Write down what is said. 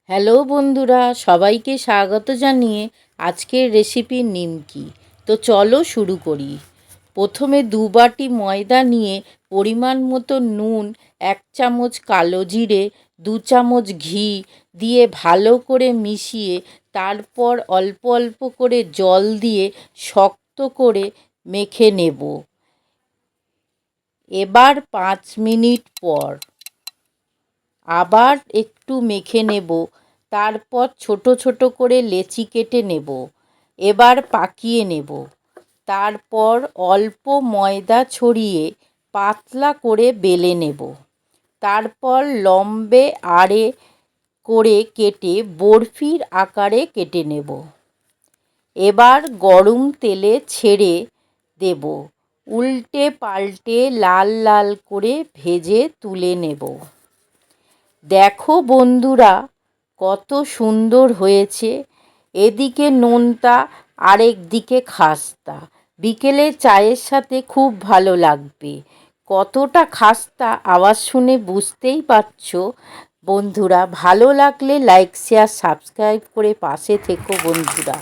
Hello বন্ধুরা, সবাইকে স্বাগত জানিয়ে আজকের রেসিপি নিমকি। তো চলো শুরু করি। প্রথমে 2 বাটি ময়দা নিয়ে পরিমাণ মতো নুন, 1 চামচ কালো জিরে, 2 চামচ ঘি দিয়ে ভালো করে মিশিয়ে তারপর অল্প অল্প করে জল দিয়ে শক্ত করে মেখে নেব। এবার 5 মিনিট পর আবার একটু মেখে নেব। তারপর ছোট ছোট করে লেচি কেটে নেব। এবার পাকিয়ে নেব। তারপর অল্প ময়দা ছড়িয়ে পাতলা করে বেলে নেব। তারপর লম্বে আড়ে করে কেটে বরফির আকারে কেটে নেব। এবার গরম তেলে ছেড়ে দেব। উল্টে পাল্টে লাল লাল করে ভেজে তুলে নেব। দেখো বন্ধুরা, কত সুন্দর হয়েছে। এদিকে নোনতা, আরেক দিকে খাস্তা। বিকেলে চায়ের সাথে খুব ভালো লাগবে। কতটা খাস্তা আওয়াজ শুনে বুঝতেই পারছো। বন্ধুরা, ভালো লাগলে লাইক শেয়ার সাবস্ক্রাইব করে পাশে থেকো বন্ধুরা।